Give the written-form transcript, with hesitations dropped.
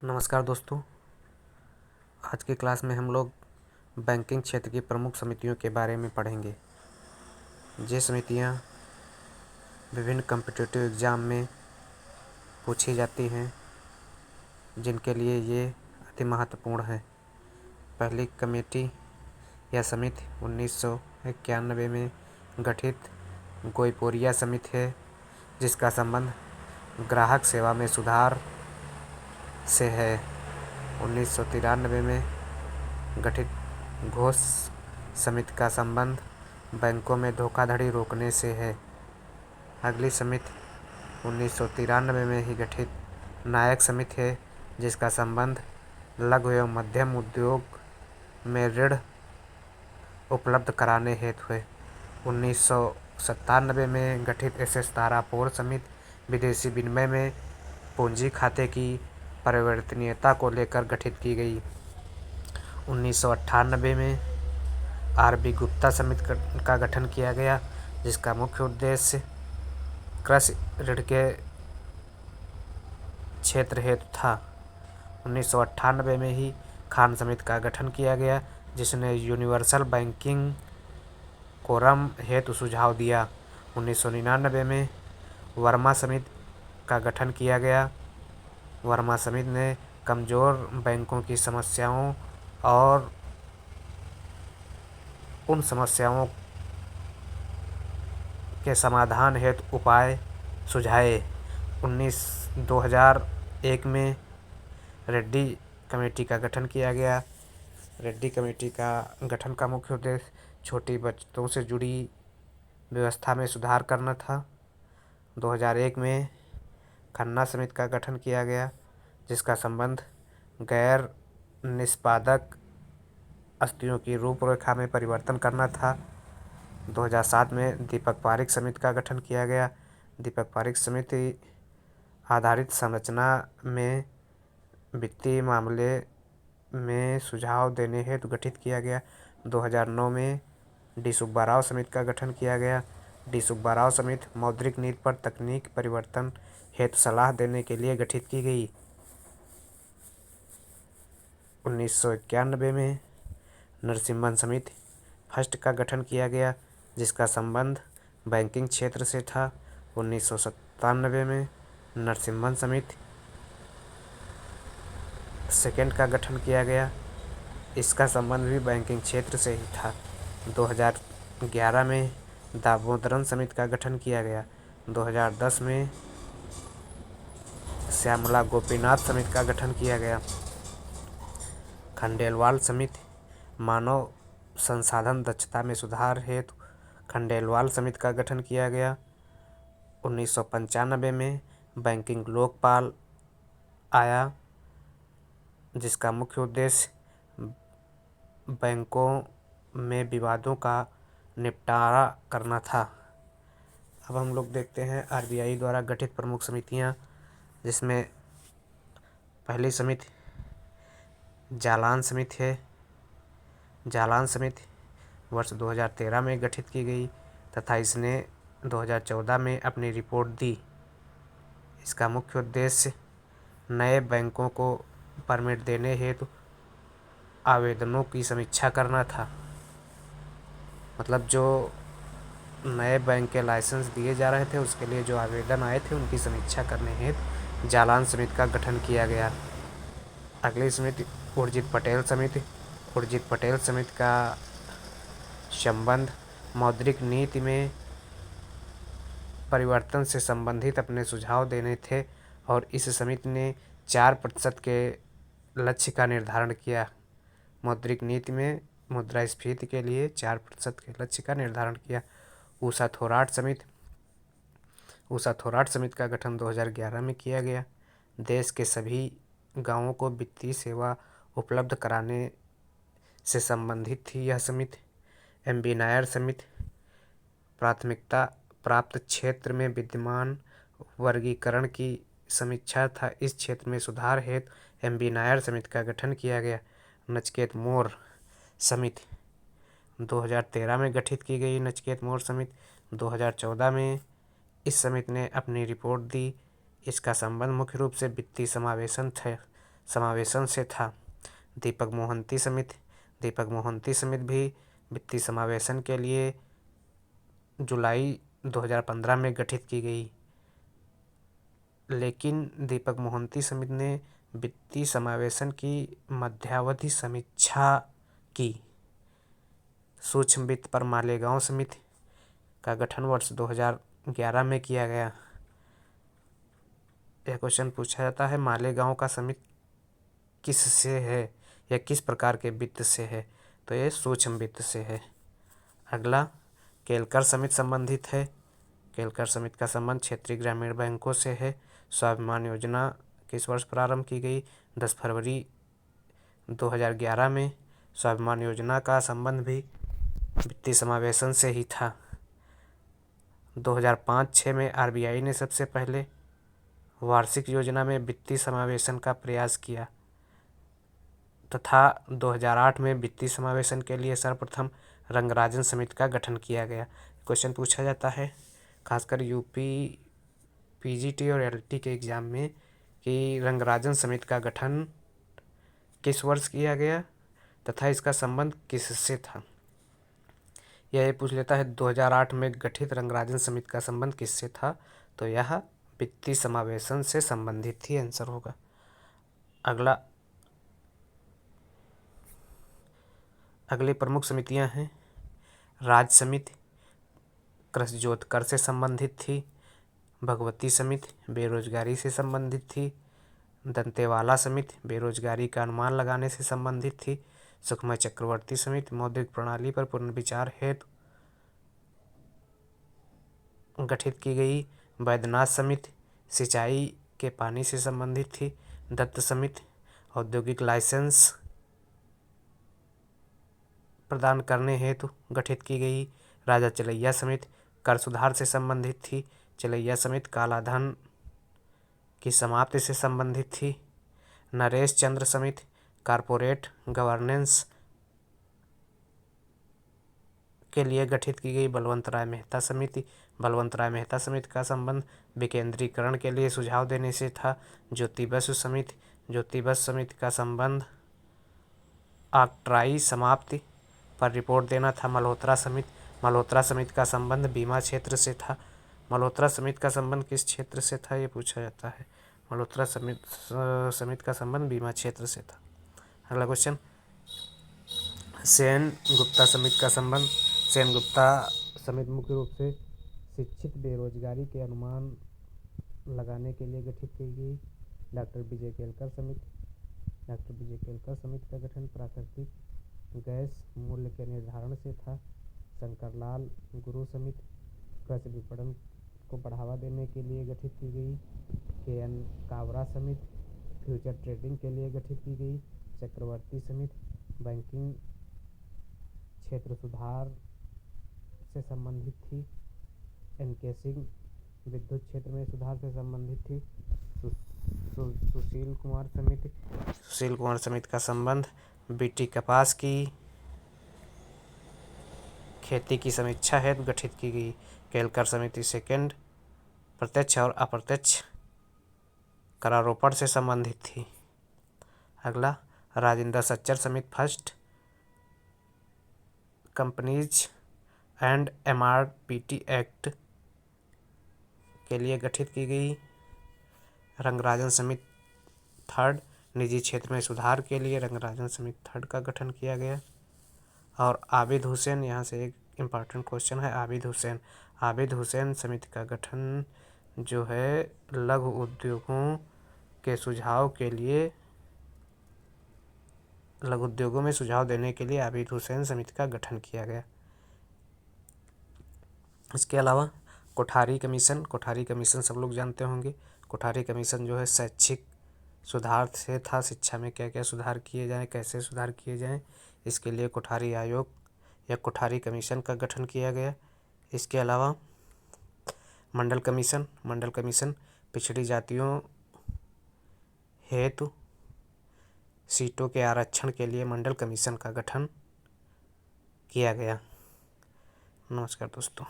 नमस्कार दोस्तों। आज की क्लास में हम लोग बैंकिंग क्षेत्र की प्रमुख समितियों के बारे में पढ़ेंगे। ये समितियां विभिन्न कॉम्पिटिटिव एग्ज़ाम में पूछी जाती हैं, जिनके लिए ये अति महत्वपूर्ण है। पहली कमेटी या समिति 1991 में गठित गोइपोरिया समिति है, जिसका संबंध ग्राहक सेवा में सुधार से है। 1993 में गठित घोष समिति का संबंध बैंकों में धोखाधड़ी रोकने से है। अगली समिति 1993 में ही गठित नायक समिति है, जिसका संबंध लघु एवं मध्यम उद्योग में ऋण उपलब्ध कराने हेतु है। 1997 में गठित एस.एस. तारापोर समिति विदेशी विनिमय में पूंजी खाते की परिवर्तनीयता को लेकर गठित की गई। 1998 में आर.बी. गुप्ता समिति का गठन किया गया, जिसका मुख्य उद्देश्य कृषि ऋण के क्षेत्र हेतु था। 1998 में ही खान समिति का गठन किया गया, जिसने यूनिवर्सल बैंकिंग कोरम हेतु सुझाव दिया। 1999 में वर्मा समिति का गठन किया गया। वर्मा समिति ने कमज़ोर बैंकों की समस्याओं और उन समस्याओं के समाधान हेतु उपाय सुझाए। 2001 में रेड्डी कमेटी का गठन किया गया। रेड्डी कमेटी का गठन का मुख्य उद्देश्य छोटी बचतों से जुड़ी व्यवस्था में सुधार करना था। 2001 में खन्ना समिति का गठन किया गया, जिसका संबंध गैर निष्पादक आस्तियों की रूपरेखा में परिवर्तन करना था। 2007 में दीपक पारेख समिति का गठन किया गया। दीपक पारेख समिति आधारित संरचना में वित्तीय मामले में सुझाव देने हेतु गठित किया गया। 2009 में डी सुब्बा राव समिति का गठन किया गया। डी सुब्बा राव समिति मौद्रिक नीति पर तकनीक परिवर्तन हेतु सलाह देने के लिए गठित की गई। 1991 में नरसिम्हन समिति फर्स्ट का गठन किया गया, जिसका संबंध बैंकिंग क्षेत्र से था। 1997 में नरसिम्हन समिति सेकेंड का गठन किया गया, इसका संबंध भी बैंकिंग क्षेत्र से ही था। 2011 में दामोदरन समिति का गठन किया गया। 2010 में श्यामला गोपीनाथ समिति का गठन किया गया। खंडेलवाल समिति मानव संसाधन दक्षता में सुधार हेतु खंडेलवाल समिति का गठन किया गया। 1995 में बैंकिंग लोकपाल आया, जिसका मुख्य उद्देश्य बैंकों में विवादों का निपटारा करना था। अब हम लोग देखते हैं आर.बी.आई. द्वारा गठित प्रमुख समितियां, जिसमें पहली समिति जालान समिति है। जालान समिति वर्ष 2013 में गठित की गई तथा इसने 2014 में अपनी रिपोर्ट दी। इसका मुख्य उद्देश्य नए बैंकों को परमिट देने हेतु आवेदनों की समीक्षा करना था। मतलब जो नए बैंक के लाइसेंस दिए जा रहे थे, उसके लिए जो आवेदन आए थे, उनकी समीक्षा करने हेतु जालान समिति का गठन किया गया। अगली समिति उर्जित पटेल समिति। उर्जित पटेल समिति का संबंध मौद्रिक नीति में परिवर्तन से संबंधित अपने सुझाव देने थे और इस समिति ने 4% के लक्ष्य का निर्धारण किया। मौद्रिक नीति में मुद्रास्फीति के लिए 4% के लक्ष्य का निर्धारण किया। ऊषा थोराट समिति। ऊषा थोराट समिति का गठन 2011 में किया गया। देश के सभी गांवों को वित्तीय सेवा उपलब्ध कराने से संबंधित थी यह समिति। एम.बी. नायर समिति प्राथमिकता प्राप्त क्षेत्र में विद्यमान वर्गीकरण की समीक्षा था। इस क्षेत्र में सुधार हेतु एम.बी. नायर समिति का गठन किया गया। नचिकेत मोर समिति 2013 में गठित की गई। नचिकेत मोर समिति 2014 में इस समिति ने अपनी रिपोर्ट दी। इसका संबंध मुख्य रूप से वित्तीय समावेशन समावेशन से था। दीपक मोहंती समिति भी वित्तीय समावेशन के लिए जुलाई 2015 में गठित की गई, लेकिन दीपक मोहंती समिति ने वित्तीय समावेशन की मध्यावधि समीक्षा की। सूक्ष्म वित्त पर मालेगांव समिति का गठन वर्ष 2011 में किया गया। यह क्वेश्चन पूछा जाता है, मालेगांव का समिति किससे है या किस प्रकार के वित्त से है, तो ये सूक्ष्म वित्त से है। अगला, केलकर समिति संबंधित है। केलकर समिति का संबंध क्षेत्रीय ग्रामीण बैंकों से है। स्वाभिमान योजना किस वर्ष प्रारंभ की गई? 10 फरवरी 2011 में। स्वाभिमान योजना का संबंध भी वित्तीय समावेशन से ही था। 2005-06 में आरबीआई ने सबसे पहले वार्षिक योजना में वित्तीय समावेशन का प्रयास किया तथा 2008 में वित्तीय समावेशन के लिए सर्वप्रथम रंगराजन समिति का गठन किया गया। क्वेश्चन पूछा जाता है खासकर यूपी पीजीटी और एलटी के एग्जाम में कि रंगराजन समिति का गठन किस वर्ष किया गया तथा इसका संबंध किससे था। यह पूछ लेता है 2008 में गठित रंगराजन समिति का संबंध किससे था, तो यह वित्तीय समावेशन से संबंधित ही आंसर होगा। अगली प्रमुख समितियां हैं। राज्य समिति कृषि जोत कर से संबंधित थी। भगवती समिति बेरोजगारी से संबंधित थी। दंतेवाला समिति बेरोजगारी का अनुमान लगाने से संबंधित थी। सुखमय चक्रवर्ती समिति मौद्रिक प्रणाली पर पुनर्विचार हेतु गठित की गई। बैद्यनाथ समिति सिंचाई के पानी से संबंधित थी। दत्त समिति औद्योगिक लाइसेंस प्रदान करने हेतु गठित की गई। राजा चलैया समिति कर सुधार से संबंधित थी। चलैया समिति कालाधन की समाप्ति से संबंधित थी। नरेश चंद्र समिति कारपोरेट गवर्नेंस के लिए गठित की गई। बलवंत राय मेहता समिति का संबंध विकेंद्रीकरण के लिए सुझाव देने से था। ज्योति बसु समिति का संबंध ऑक्ट्राई समाप्ति पर रिपोर्ट देना था। मल्होत्रा समिति का संबंध बीमा क्षेत्र से था। मल्होत्रा समिति का संबंध किस क्षेत्र से था, ये पूछा जाता है। मल्होत्रा समिति का संबंध बीमा क्षेत्र से था। अगला क्वेश्चन, सेन गुप्ता समिति का संबंध। सेन गुप्ता समिति मुख्य रूप से शिक्षित बेरोजगारी के अनुमान लगाने के लिए गठित की गई। डॉक्टर विजय केलकर समिति का गठन प्राकृतिक गैस मूल्य के निर्धारण से था। शंकरलाल गुरु समिति कृषि विपणन को बढ़ावा देने के लिए गठित की गई। के.एन. कावरा समिति फ्यूचर ट्रेडिंग के लिए गठित की गई। चक्रवर्ती समिति बैंकिंग क्षेत्र सुधार से संबंधित थी। एनके सिंह विद्युत क्षेत्र में सुधार से संबंधित थी। सुशील कुमार समिति का संबंध बीटी कपास की खेती की समीक्षा हेतु गठित की गई। केलकर समिति सेकंड प्रत्यक्ष और अप्रत्यक्ष करारोपण से संबंधित थी। अगला, राजेंद्र सच्चर समिति फर्स्ट कंपनीज एंड एमआरपीटी एक्ट के लिए गठित की गई। रंगराजन समिति थर्ड निजी क्षेत्र में सुधार के लिए रंगराजन समिति थर्ड का गठन किया गया। और आबिद हुसैन, यहाँ से एक इम्पॉर्टेंट क्वेश्चन है। आबिद हुसैन समिति का गठन जो है लघु उद्योगों के सुझाव के लिए लघु उद्योगों में सुझाव देने के लिए आबिद हुसैन समिति का गठन किया गया। इसके अलावा कोठारी कमीशन सब लोग जानते होंगे। कोठारी कमीशन जो है शैक्षिक सुधार से था। शिक्षा में क्या क्या सुधार किए जाएं, कैसे सुधार किए जाएं, इसके लिए कोठारी आयोग या कोठारी कमीशन का गठन किया गया। इसके अलावा मंडल कमीशन पिछड़ी जातियों हेतु सीटों के आरक्षण के लिए मंडल कमीशन का गठन किया गया। नमस्कार दोस्तों।